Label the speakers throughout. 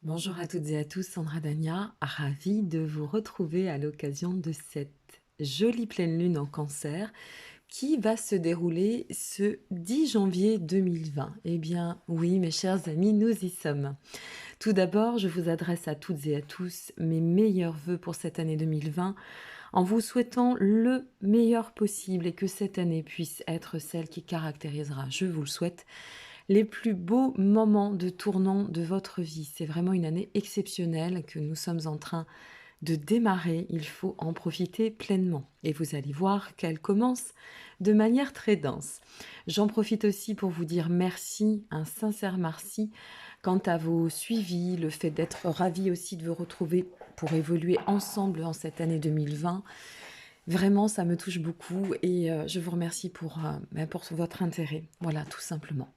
Speaker 1: Bonjour à toutes et à tous, Sandra Dania, ravie de vous retrouver à l'occasion de cette jolie pleine lune en Cancer qui va se dérouler ce 10 janvier 2020. Eh bien oui, mes chers amis, nous y sommes. Tout d'abord, je vous adresse à toutes et à tous mes meilleurs vœux pour cette année 2020 en vous souhaitant le meilleur possible et que cette année puisse être celle qui caractérisera, je vous le souhaite, les plus beaux moments de tournant de votre vie. C'est vraiment une année exceptionnelle que nous sommes en train de démarrer. Il faut en profiter pleinement. Et vous allez voir qu'elle commence de manière très dense. J'en profite aussi pour vous dire merci, un sincère merci, quant à vos suivis, le fait d'être ravis aussi de vous retrouver pour évoluer ensemble en cette année 2020. Vraiment, ça me touche beaucoup et je vous remercie pour votre intérêt. Voilà, tout simplement.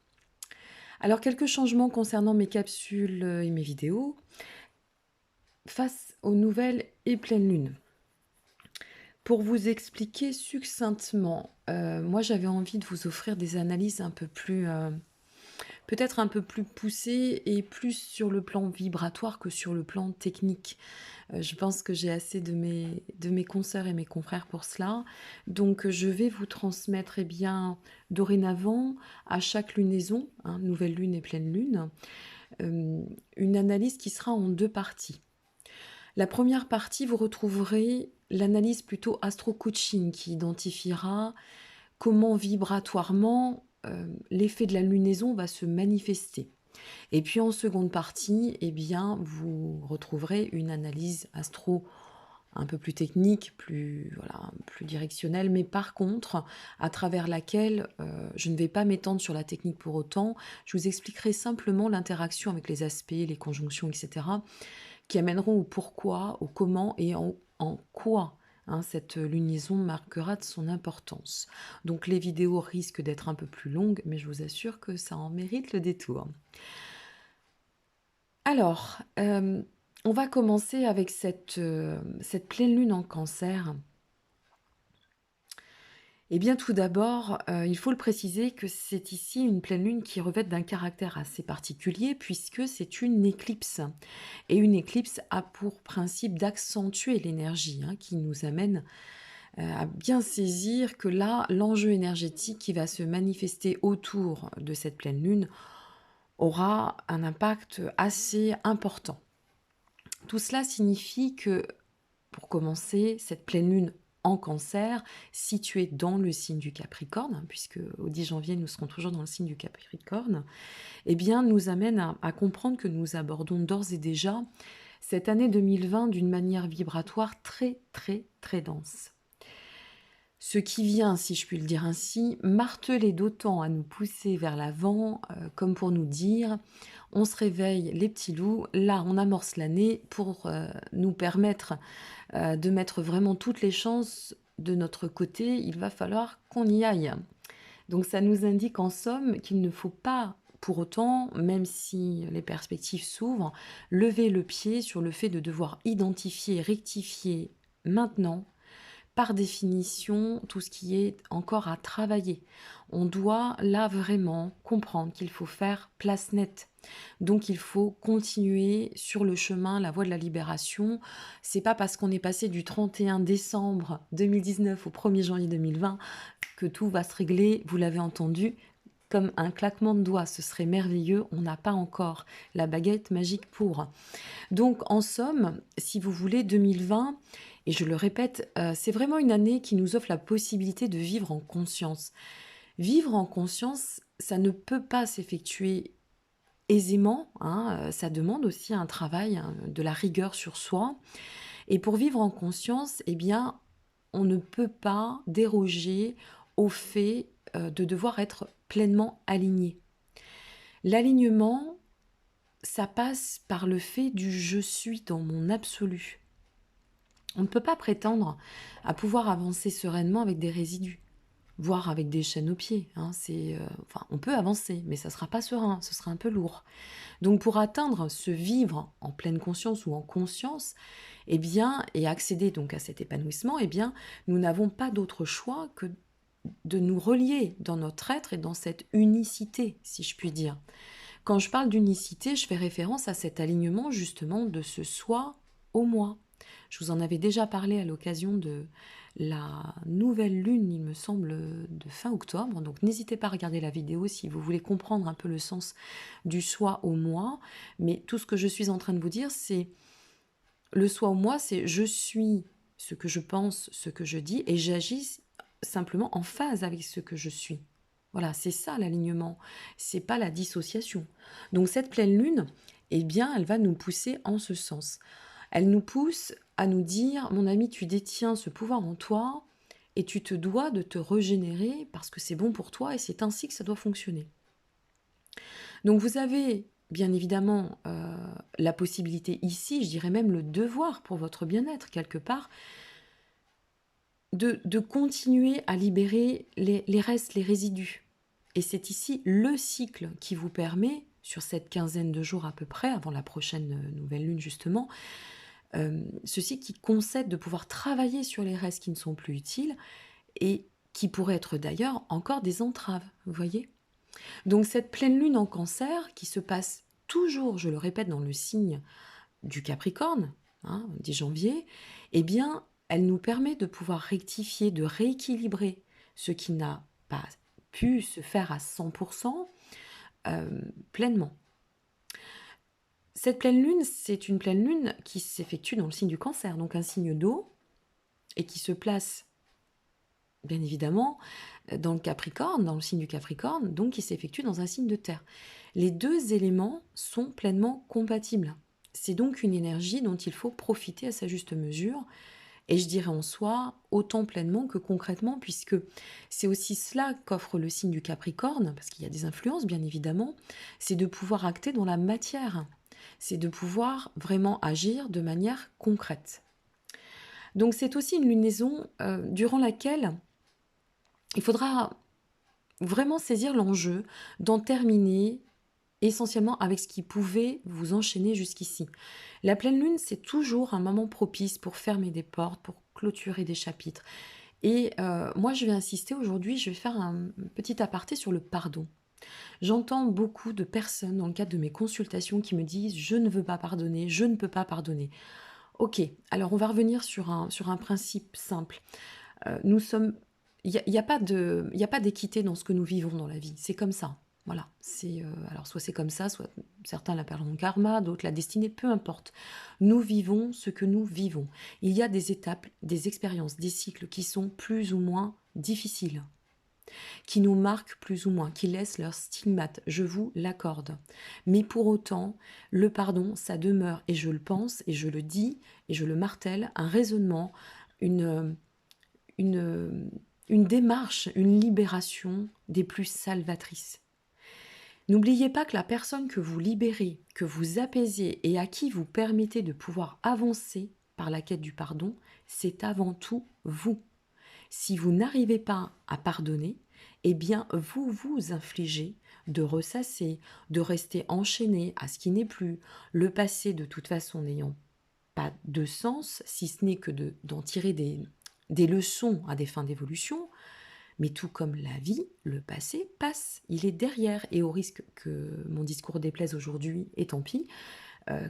Speaker 1: Alors, quelques changements concernant mes capsules et mes vidéos face aux nouvelles et pleines lunes. Pour vous expliquer succinctement, moi j'avais envie de vous offrir des analyses un peu plus, peut-être un peu plus poussées et plus sur le plan vibratoire que sur le plan technique. Je pense que j'ai assez de mes consoeurs et mes confrères pour cela. Donc je vais vous transmettre, eh bien, dorénavant, à chaque lunaison, hein, nouvelle lune et pleine lune, une analyse qui sera en deux parties. La première partie, vous retrouverez l'analyse plutôt astro-coaching qui identifiera comment vibratoirement l'effet de la lunaison va se manifester. Et puis en seconde partie, eh bien, vous retrouverez une analyse astro un peu plus technique, plus, voilà, plus directionnelle, mais par contre, à travers laquelle je ne vais pas m'étendre sur la technique pour autant, je vous expliquerai simplement l'interaction avec les aspects, les conjonctions, etc., qui amèneront au pourquoi, au comment et en quoi, hein, cette lunaison marquera de son importance. Donc les vidéos risquent d'être un peu plus longues, mais je vous assure que ça en mérite le détour. Alors, on va commencer avec cette pleine lune en Cancer. Eh bien, tout d'abord, il faut le préciser que c'est ici une pleine lune qui revêt d'un caractère assez particulier puisque c'est une éclipse. Et une éclipse a pour principe d'accentuer l'énergie, hein, qui nous amène à bien saisir que là, l'enjeu énergétique qui va se manifester autour de cette pleine lune aura un impact assez important. Tout cela signifie que, pour commencer, cette pleine lune en Cancer, située dans le signe du Capricorne, hein, puisque au 10 janvier, nous serons toujours dans le signe du Capricorne, eh bien, nous amène à comprendre que nous abordons d'ores et déjà cette année 2020 d'une manière vibratoire très, très, très dense. Ce qui vient, si je puis le dire ainsi, marteler d'autant à nous pousser vers l'avant, comme pour nous dire on se réveille les petits loups, là on amorce l'année pour nous permettre de mettre vraiment toutes les chances de notre côté, il va falloir qu'on y aille. Donc ça nous indique en somme qu'il ne faut pas pour autant, même si les perspectives s'ouvrent, lever le pied sur le fait de devoir identifier, rectifier maintenant par définition tout ce qui est encore à travailler. On doit là vraiment comprendre qu'il faut faire place nette. Donc il faut continuer sur le chemin, la voie de la libération. C'est pas parce qu'on est passé du 31 décembre 2019 au 1er janvier 2020 que tout va se régler, vous l'avez entendu, comme un claquement de doigts. Ce serait merveilleux, on n'a pas encore la baguette magique pour. Donc en somme, si vous voulez, 2020, et je le répète, c'est vraiment une année qui nous offre la possibilité de vivre en conscience. Vivre en conscience, ça ne peut pas s'effectuer aisément, hein, ça demande aussi un travail, hein, de la rigueur sur soi. Et pour vivre en conscience, eh bien, on ne peut pas déroger au fait de devoir être pleinement aligné. L'alignement, ça passe par le fait du je suis dans mon absolu. On ne peut pas prétendre à pouvoir avancer sereinement avec des résidus, voire avec des chaînes aux pieds, hein. Enfin, on peut avancer, mais ça ne sera pas serein, ce sera un peu lourd. Donc pour atteindre ce vivre en pleine conscience ou en conscience, eh bien, et accéder donc à cet épanouissement, eh bien, nous n'avons pas d'autre choix que de nous relier dans notre être et dans cette unicité, si je puis dire. Quand je parle d'unicité, je fais référence à cet alignement justement de ce soi au moi. Je vous en avais déjà parlé à l'occasion de la nouvelle lune, il me semble, de fin octobre. Donc n'hésitez pas à regarder la vidéo si vous voulez comprendre un peu le sens du soi au moi. Mais tout ce que je suis en train de vous dire, c'est le soi au moi, c'est je suis ce que je pense, ce que je dis, et j'agis simplement en phase avec ce que je suis. Voilà, c'est ça l'alignement, c'est pas la dissociation. Donc cette pleine lune, eh bien, elle va nous pousser en ce sens. Elle nous pousse à nous dire, mon ami, tu détiens ce pouvoir en toi et tu te dois de te régénérer parce que c'est bon pour toi et c'est ainsi que ça doit fonctionner. Donc vous avez bien évidemment la possibilité ici, je dirais même le devoir pour votre bien-être quelque part, de continuer à libérer les restes, les résidus. Et c'est ici le cycle qui vous permet, sur cette quinzaine de jours à peu près, avant la prochaine nouvelle lune justement, ceci qui concède de pouvoir travailler sur les restes qui ne sont plus utiles et qui pourraient être d'ailleurs encore des entraves, vous voyez. Donc cette pleine lune en Cancer, qui se passe toujours, je le répète, dans le signe du Capricorne, 10 janvier, eh bien, elle nous permet de pouvoir rectifier, de rééquilibrer ce qui n'a pas pu se faire à 100% pleinement. Cette pleine lune, c'est une pleine lune qui s'effectue dans le signe du Cancer, donc un signe d'eau, et qui se place, bien évidemment, dans le Capricorne, dans le signe du Capricorne, donc qui s'effectue dans un signe de terre. Les deux éléments sont pleinement compatibles. C'est donc une énergie dont il faut profiter à sa juste mesure, et je dirais en soi autant pleinement que concrètement, puisque c'est aussi cela qu'offre le signe du Capricorne, parce qu'il y a des influences bien évidemment, c'est de pouvoir acter dans la matière, c'est de pouvoir vraiment agir de manière concrète. Donc c'est aussi une lunaison durant laquelle il faudra vraiment saisir l'enjeu d'en terminer essentiellement avec ce qui pouvait vous enchaîner jusqu'ici. La pleine lune, c'est toujours un moment propice pour fermer des portes, pour clôturer des chapitres. Et moi, je vais insister aujourd'hui, je vais faire un petit aparté sur le pardon. J'entends beaucoup de personnes dans le cadre de mes consultations qui me disent « je ne veux pas pardonner, je ne peux pas pardonner ». Ok, alors on va revenir sur un principe simple. Nous sommes... Il n'y a pas d'équité dans ce que nous vivons dans la vie, c'est comme ça. Voilà, alors soit c'est comme ça, soit certains l'appelleront karma, d'autres la destinée, peu importe. Nous vivons ce que nous vivons. Il y a des étapes, des expériences, des cycles qui sont plus ou moins difficiles, qui nous marquent plus ou moins, qui laissent leur stigmate, je vous l'accorde. Mais pour autant, le pardon, ça demeure, et je le pense, et je le dis, et je le martèle, un raisonnement, une, une démarche, une libération des plus salvatrices. N'oubliez pas que la personne que vous libérez, que vous apaisez et à qui vous permettez de pouvoir avancer par la quête du pardon, c'est avant tout vous. Si vous n'arrivez pas à pardonner, eh bien vous vous infligez de ressasser, de rester enchaîné à ce qui n'est plus, le passé de toute façon n'ayant pas de sens, si ce n'est que d'en tirer des leçons à des fins d'évolution. Mais tout comme la vie, le passé passe, il est derrière. Et au risque que mon discours déplaise aujourd'hui, et tant pis,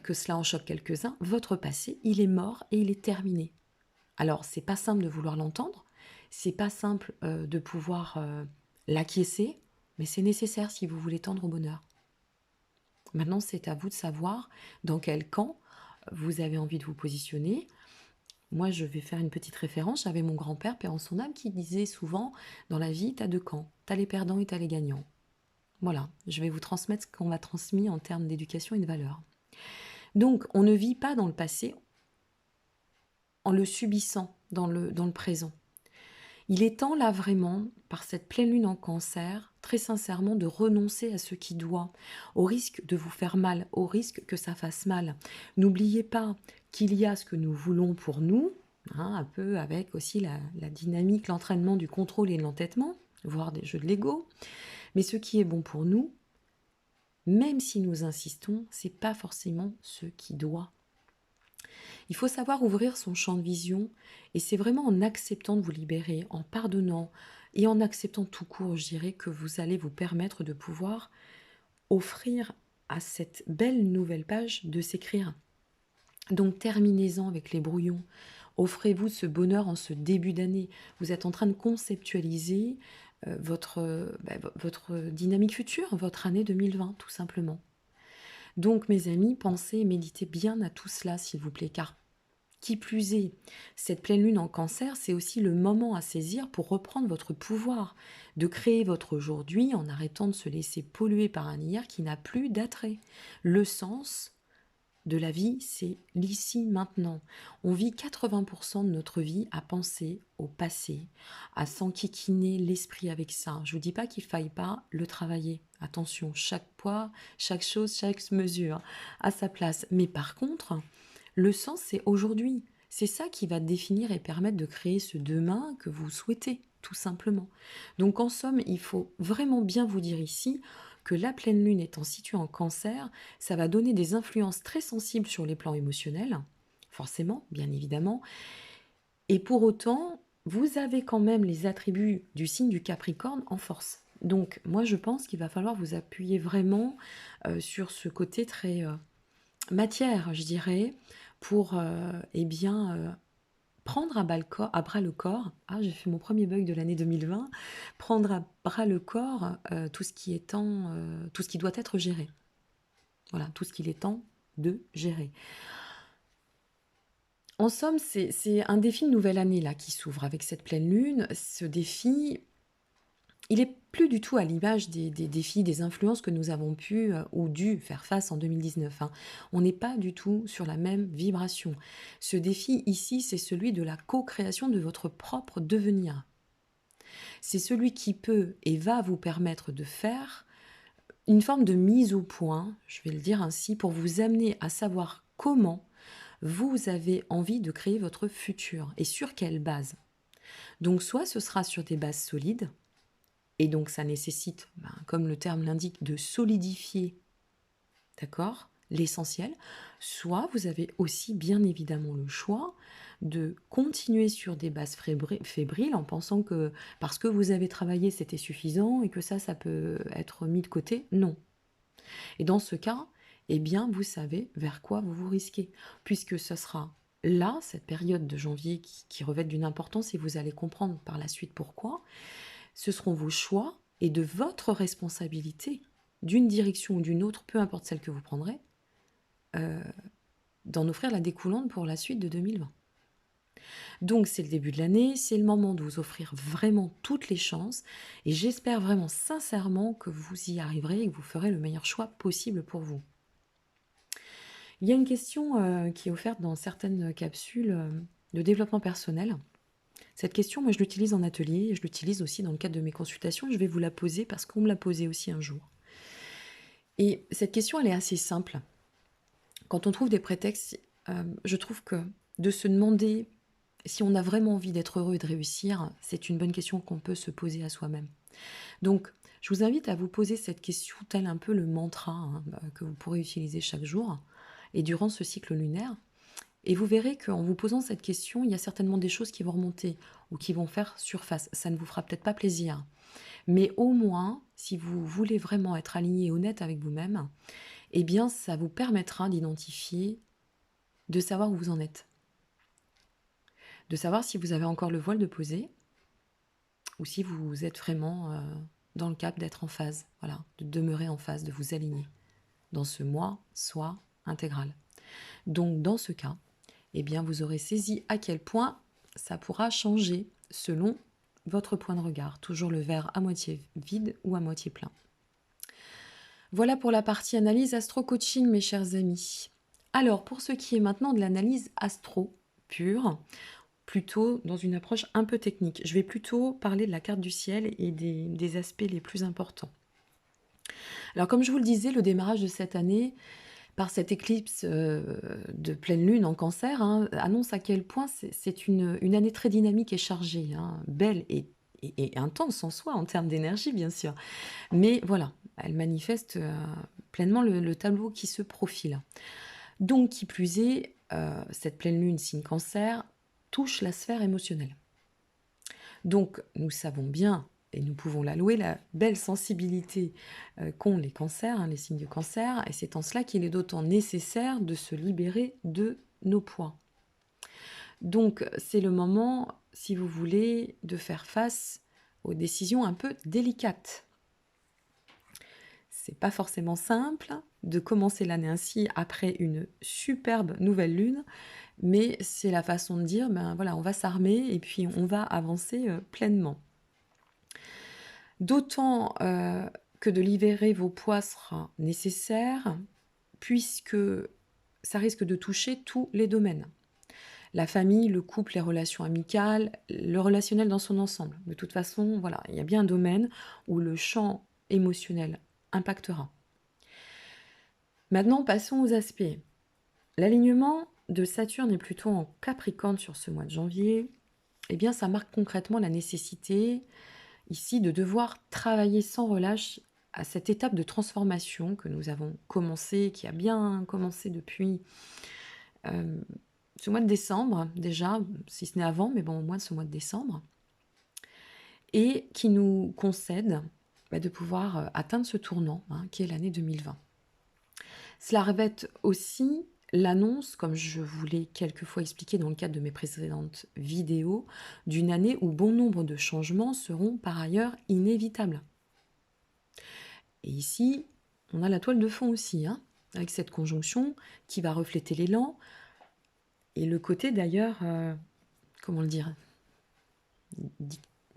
Speaker 1: que cela en choque quelques-uns, votre passé, il est mort et il est terminé. Alors, c'est pas simple de vouloir l'entendre, c'est pas simple de pouvoir l'acquiescer, mais c'est nécessaire si vous voulez tendre au bonheur. Maintenant, c'est à vous de savoir dans quel camp vous avez envie de vous positionner. Moi, je vais faire une petite référence. J'avais mon grand-père, paix en son âme, qui disait souvent, dans la vie, t'as deux camps. T'as les perdants et t'as les gagnants. Voilà, je vais vous transmettre ce qu'on m'a transmis en termes d'éducation et de valeurs. Donc, on ne vit pas dans le passé en le subissant dans le présent. Il est temps là vraiment, par cette pleine lune en Cancer, très sincèrement de renoncer à ce qui doit, au risque de vous faire mal, au risque que ça fasse mal. N'oubliez pas qu'il y a ce que nous voulons pour nous, un peu avec aussi la dynamique, l'entraînement du contrôle et de l'entêtement, voire des jeux de l'ego. Mais ce qui est bon pour nous, même si nous insistons, c'est pas forcément ce qui doit. Il faut savoir ouvrir son champ de vision et c'est vraiment en acceptant de vous libérer, en pardonnant et en acceptant tout court, je dirais, que vous allez vous permettre de pouvoir offrir à cette belle nouvelle page de s'écrire. Donc terminez-en avec les brouillons. Offrez-vous ce bonheur en ce début d'année. Vous êtes en train de conceptualiser votre dynamique future, votre année 2020, tout simplement. Donc mes amis, pensez et méditez bien à tout cela, s'il vous plaît, car qui plus est, cette pleine lune en cancer, c'est aussi le moment à saisir pour reprendre votre pouvoir, de créer votre aujourd'hui en arrêtant de se laisser polluer par un hier qui n'a plus d'attrait. Le sens de la vie, c'est l'ici, maintenant. On vit 80% de notre vie à penser au passé, à s'enquiquiner l'esprit avec ça. Je ne vous dis pas qu'il ne faille pas le travailler. Attention, chaque poids, chaque chose, chaque mesure à sa place. Mais par contre, le sens, c'est aujourd'hui. C'est ça qui va définir et permettre de créer ce demain que vous souhaitez, tout simplement. Donc en somme, il faut vraiment bien vous dire ici que la pleine lune étant située en cancer, ça va donner des influences très sensibles sur les plans émotionnels, forcément, bien évidemment. Et pour autant, vous avez quand même les attributs du signe du Capricorne en force. Donc moi, je pense qu'il va falloir vous appuyer vraiment sur ce côté très matière, je dirais, pour prendre à bras le corps, ah j'ai fait mon premier bug de l'année 2020, prendre à bras le corps tout ce qui tout ce qui doit être géré. Voilà, tout ce qu'il est temps de gérer. En somme, c'est un défi de nouvelle année là qui s'ouvre avec cette pleine lune. Ce défi, il est plus du tout à l'image des défis, des influences que nous avons pu ou dû faire face en 2019, hein. On n'est pas du tout sur la même vibration. Ce défi ici, c'est celui de la co-création de votre propre devenir. C'est celui qui peut et va vous permettre de faire une forme de mise au point, je vais le dire ainsi, pour vous amener à savoir comment vous avez envie de créer votre futur et sur quelle base. Donc soit ce sera sur des bases solides, et donc ça nécessite, comme le terme l'indique, de solidifier, d'accord, l'essentiel. Soit vous avez aussi bien évidemment le choix de continuer sur des bases fébriles en pensant que parce que vous avez travaillé c'était suffisant et que ça peut être mis de côté. Non. Et dans ce cas, eh bien vous savez vers quoi vous vous risquez, puisque ce sera là, cette période de janvier qui revêt d'une importance et vous allez comprendre par la suite pourquoi. Ce seront vos choix et de votre responsabilité, d'une direction ou d'une autre, peu importe celle que vous prendrez, d'en offrir la découlante pour la suite de 2020. Donc c'est le début de l'année, c'est le moment de vous offrir vraiment toutes les chances et j'espère vraiment sincèrement que vous y arriverez et que vous ferez le meilleur choix possible pour vous. Il y a une question qui est offerte dans certaines capsules de développement personnel. Cette question, moi je l'utilise en atelier et je l'utilise aussi dans le cadre de mes consultations. Je vais vous la poser parce qu'on me l'a posée aussi un jour. Et cette question, elle est assez simple. Quand on trouve des prétextes, je trouve que de se demander si on a vraiment envie d'être heureux et de réussir, c'est une bonne question qu'on peut se poser à soi-même. Donc, je vous invite à vous poser cette question tel un peu le mantra que vous pourrez utiliser chaque jour et durant ce cycle lunaire. Et vous verrez qu'en vous posant cette question, il y a certainement des choses qui vont remonter ou qui vont faire surface. Ça ne vous fera peut-être pas plaisir. Mais au moins, si vous voulez vraiment être aligné et honnête avec vous-même, eh bien, ça vous permettra d'identifier, de savoir où vous en êtes. De savoir si vous avez encore le voile de poser ou si vous êtes vraiment dans le cap d'être en phase. Voilà, de demeurer en phase, de vous aligner dans ce moi, soi intégral. Donc, dans ce cas, eh bien, vous aurez saisi à quel point ça pourra changer selon votre point de regard. Toujours le verre à moitié vide ou à moitié plein. Voilà pour la partie analyse astro-coaching, mes chers amis. Alors, pour ce qui est maintenant de l'analyse astro pure, plutôt dans une approche un peu technique, je vais plutôt parler de la carte du ciel et des aspects les plus importants. Alors, comme je vous le disais, le démarrage de cette année, par cette éclipse de pleine lune en cancer, annonce à quel point c'est une année très dynamique et chargée, belle et intense en soi, en termes d'énergie bien sûr. Mais voilà, elle manifeste pleinement le tableau qui se profile. Donc, qui plus est, cette pleine lune signe cancer touche la sphère émotionnelle. Donc, nous savons bien et nous pouvons l'allouer, la belle sensibilité qu'ont les cancers, hein, les signes de cancer, et c'est en cela qu'il est d'autant nécessaire de se libérer de nos poids. Donc, c'est le moment, si vous voulez, de faire face aux décisions un peu délicates. C'est pas forcément simple de commencer l'année ainsi après une superbe nouvelle lune, mais c'est la façon de dire, ben voilà, on va s'armer et puis on va avancer pleinement. D'autant que de libérer vos poids sera nécessaire, puisque ça risque de toucher tous les domaines. La famille, le couple, les relations amicales, le relationnel dans son ensemble. De toute façon, voilà, il y a bien un domaine où le champ émotionnel impactera. Maintenant, passons aux aspects. L'alignement de Saturne est plutôt en Capricorne sur ce mois de janvier. Eh bien, ça marque concrètement la nécessité ici de devoir travailler sans relâche à cette étape de transformation que nous avons commencé, qui a bien commencé depuis ce mois de décembre déjà, si ce n'est avant, mais bon, au moins ce mois de décembre, et qui nous concède de pouvoir atteindre ce tournant, hein, qui est l'année 2020. Cela revêt aussi l'annonce, comme je vous l'ai quelquefois expliqué dans le cadre de mes précédentes vidéos, d'une année où bon nombre de changements seront par ailleurs inévitables. Et ici, on a la toile de fond aussi, hein, avec cette conjonction qui va refléter l'élan, et le côté d'ailleurs, comment le dire,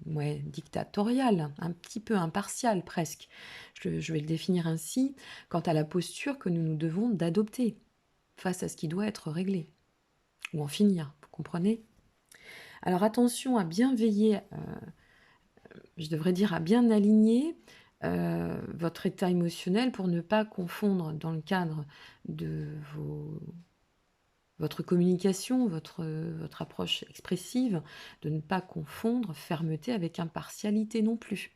Speaker 1: dictatorial, un petit peu impartial presque. Je vais le définir ainsi, quant à la posture que nous nous devons d'adopter face à ce qui doit être réglé, ou en finir, vous comprenez? Alors attention à bien veiller, je devrais dire à bien aligner votre état émotionnel pour ne pas confondre dans le cadre de votre communication, votre approche expressive, de ne pas confondre fermeté avec impartialité non plus.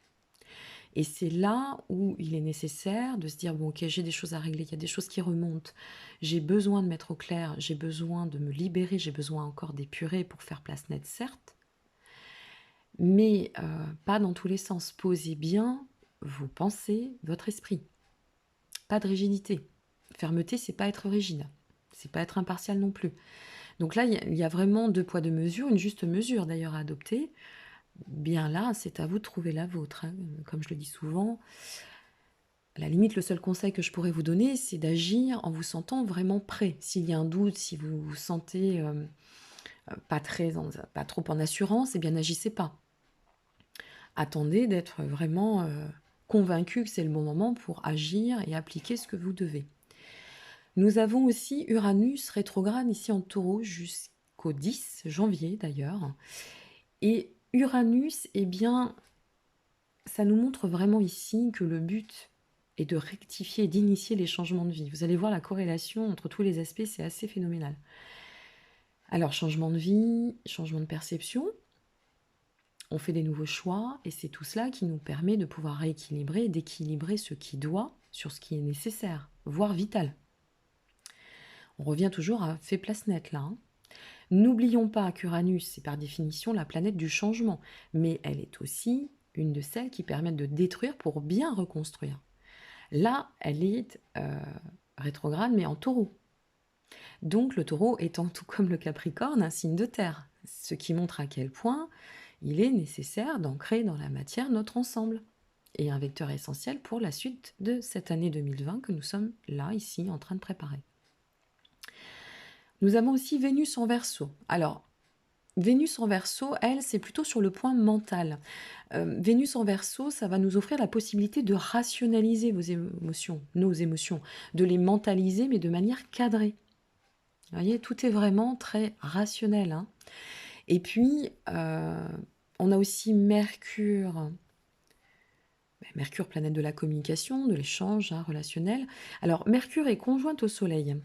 Speaker 1: Et c'est là où il est nécessaire de se dire, bon ok, j'ai des choses à régler, il y a des choses qui remontent, j'ai besoin de mettre au clair, j'ai besoin de me libérer, j'ai besoin encore d'épurer pour faire place nette, certes, mais pas dans tous les sens. Posez bien vos pensées, votre esprit. Pas de rigidité. Fermeté, c'est pas être rigide, c'est pas être impartial non plus. Donc là, il y a vraiment deux poids, deux mesures, une juste mesure d'ailleurs à adopter. Bien là, c'est à vous de trouver la vôtre, hein. Comme je le dis souvent, à la limite, le seul conseil que je pourrais vous donner, c'est d'agir en vous sentant vraiment prêt. S'il y a un doute, si vous vous sentez pas trop en assurance, eh bien n'agissez pas. Attendez d'être vraiment convaincu que c'est le bon moment pour agir et appliquer ce que vous devez. Nous avons aussi Uranus rétrograde ici en Taureau jusqu'au 10 janvier d'ailleurs. Et Uranus, eh bien, ça nous montre vraiment ici que le but est de rectifier et d'initier les changements de vie. Vous allez voir la corrélation entre tous les aspects, c'est assez phénoménal. Alors, changement de vie, changement de perception, on fait des nouveaux choix et c'est tout cela qui nous permet de pouvoir rééquilibrer et d'équilibrer ce qui doit sur ce qui est nécessaire, voire vital. On revient toujours à fait place nette là, hein. N'oublions pas qu'Uranus, c'est par définition la planète du changement, mais elle est aussi une de celles qui permettent de détruire pour bien reconstruire. Là, elle est rétrograde, mais en taureau. Donc le taureau étant tout comme le capricorne un signe de terre, ce qui montre à quel point il est nécessaire d'ancrer dans la matière notre ensemble, et un vecteur essentiel pour la suite de cette année 2020 que nous sommes là, ici, en train de préparer. Nous avons aussi Vénus en Verseau. Alors, Vénus en Verseau, elle, c'est plutôt sur le point mental. Vénus en Verseau, ça va nous offrir la possibilité de rationaliser vos émotions, nos émotions, de les mentaliser, mais de manière cadrée. Vous voyez, tout est vraiment très rationnel, hein. Et puis, on a aussi Mercure. Mercure, planète de la communication, de l'échange, hein, relationnel. Alors, Mercure est conjointe au Soleil.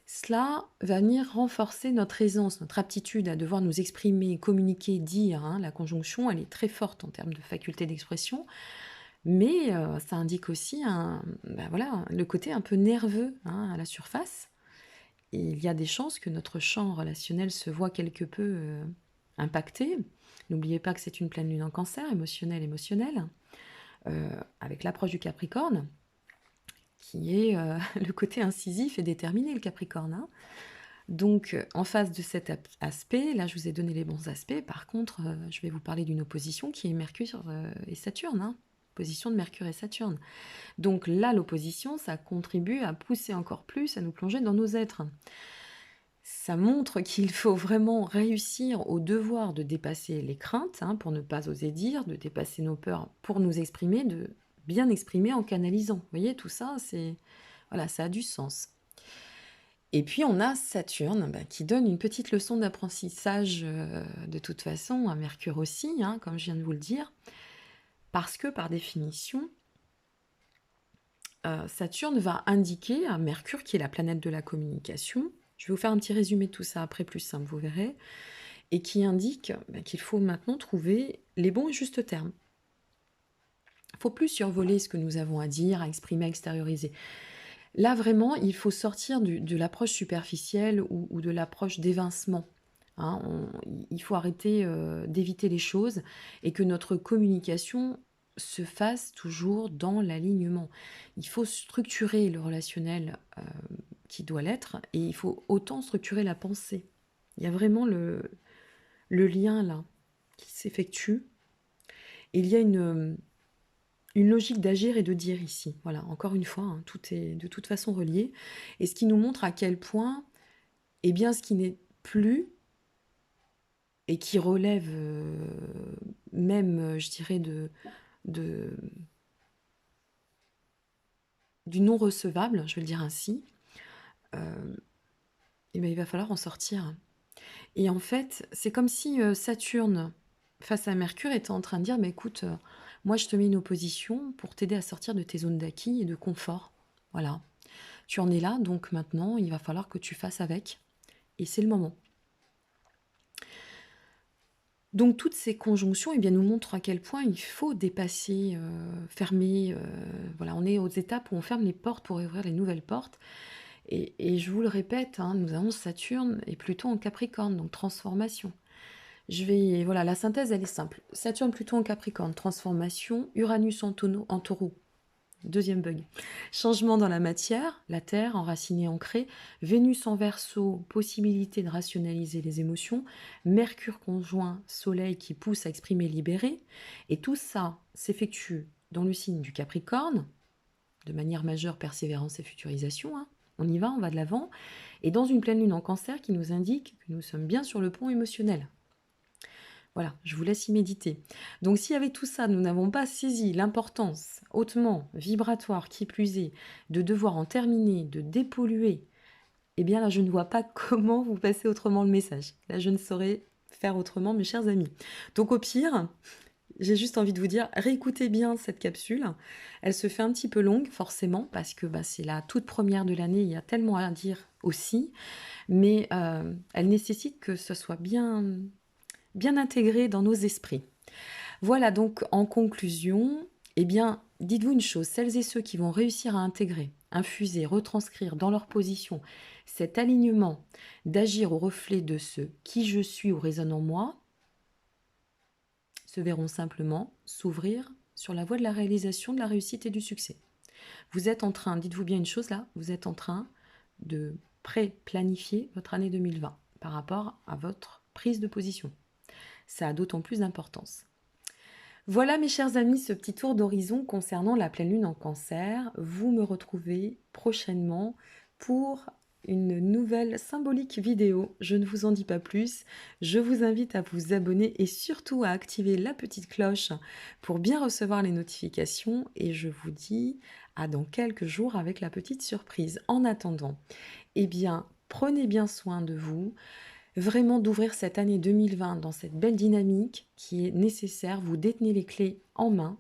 Speaker 1: Cela va venir renforcer notre aisance, notre aptitude à devoir nous exprimer, communiquer, dire, hein. La conjonction, elle est très forte en termes de faculté d'expression, mais ça indique aussi voilà, le côté un peu nerveux, hein, à la surface. Et il y a des chances que notre champ relationnel se voit quelque peu impacté. N'oubliez pas que c'est une pleine lune en cancer, émotionnelle, avec l'approche du Capricorne, qui est le côté incisif et déterminé, le Capricorne, hein. Donc, en face de cet aspect, là je vous ai donné les bons aspects, par contre, je vais vous parler d'une opposition qui est Mercure et Saturne, hein. Position de Mercure et Saturne. Donc là, l'opposition, ça contribue à pousser encore plus, à nous plonger dans nos êtres. Ça montre qu'il faut vraiment réussir au devoir de dépasser les craintes, hein, pour ne pas oser dire, de dépasser nos peurs pour nous exprimer, de bien exprimer en canalisant. Vous voyez, tout ça, voilà, ça a du sens. Et puis on a Saturne qui donne une petite leçon d'apprentissage de toute façon, à Mercure aussi, hein, comme je viens de vous le dire, parce que par définition, Saturne va indiquer à Mercure, qui est la planète de la communication, je vais vous faire un petit résumé de tout ça après, plus simple, vous verrez, et qui indique qu'il faut maintenant trouver les bons et justes termes. Il ne faut plus survoler ce que nous avons à dire, à exprimer, à extérioriser. Là, vraiment, il faut sortir de l'approche superficielle ou de l'approche d'évincement. Hein. Il faut arrêter d'éviter les choses et que notre communication se fasse toujours dans l'alignement. Il faut structurer le relationnel qui doit l'être et il faut autant structurer la pensée. Il y a vraiment le lien là qui s'effectue. Il y a une logique d'agir et de dire ici. Voilà, encore une fois, hein, tout est de toute façon relié. Et ce qui nous montre à quel point, eh bien, ce qui n'est plus, et qui relève même, je dirais, du non-recevable, je vais le dire ainsi, eh bien, il va falloir en sortir. Et en fait, c'est comme si Saturne, face à Mercure, était en train de dire, mais écoute, moi je te mets une opposition pour t'aider à sortir de tes zones d'acquis et de confort. Voilà. Tu en es là, donc maintenant, il va falloir que tu fasses avec. Et c'est le moment. Donc toutes ces conjonctions eh bien, nous montrent à quel point il faut dépasser, fermer. Voilà, on est aux étapes où on ferme les portes pour ouvrir les nouvelles portes. Et je vous le répète, hein, nous avons Saturne et Pluton en Capricorne, donc transformation. Voilà, la synthèse, elle est simple. Saturne, Pluton en Capricorne, transformation. Uranus en taureau. Deuxième bug. Changement dans la matière, la Terre enracinée, ancrée. Vénus en Verseau, possibilité de rationaliser les émotions. Mercure conjoint Soleil qui pousse à exprimer, libérer. Et tout ça s'effectue dans le signe du Capricorne, de manière majeure, persévérance et futurisation. Hein. On y va, on va de l'avant. Et dans une pleine lune en Cancer qui nous indique que nous sommes bien sur le pont émotionnel. Voilà, je vous laisse y méditer. Donc si avec tout ça, nous n'avons pas saisi l'importance hautement vibratoire, qui plus est, de devoir en terminer, de dépolluer, eh bien là, je ne vois pas comment vous passez autrement le message. Là, je ne saurais faire autrement, mes chers amis. Donc au pire, j'ai juste envie de vous dire, réécoutez bien cette capsule. Elle se fait un petit peu longue, forcément, parce que c'est la toute première de l'année, il y a tellement à dire aussi, mais elle nécessite que ce soit bien intégré dans nos esprits. Voilà, donc en conclusion, eh bien, dites-vous une chose, celles et ceux qui vont réussir à intégrer, infuser, retranscrire dans leur position cet alignement d'agir au reflet de ce qui je suis ou résonne en moi, se verront simplement s'ouvrir sur la voie de la réalisation, de la réussite et du succès. Vous êtes en train, dites-vous bien une chose là, vous êtes en train de pré-planifier votre année 2020 par rapport à votre prise de position. Ça a d'autant plus d'importance. Voilà mes chers amis, ce petit tour d'horizon concernant la pleine lune en Cancer. Vous me retrouvez prochainement pour une nouvelle symbolique vidéo. Je ne vous en dis pas plus. Je vous invite à vous abonner et surtout à activer la petite cloche pour bien recevoir les notifications. Et je vous dis à dans quelques jours avec la petite surprise. En attendant, eh bien, prenez bien soin de vous. Vraiment d'ouvrir cette année 2020 dans cette belle dynamique qui est nécessaire. Vous détenez les clés en main.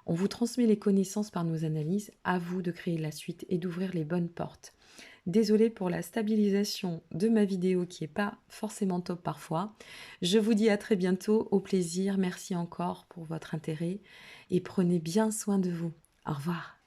Speaker 1: On vous transmet les connaissances par nos analyses. À vous de créer la suite et d'ouvrir les bonnes portes. Désolée pour la stabilisation de ma vidéo qui n'est pas forcément top parfois. Je vous dis à très bientôt. Au plaisir. Merci encore pour votre intérêt et prenez bien soin de vous. Au revoir.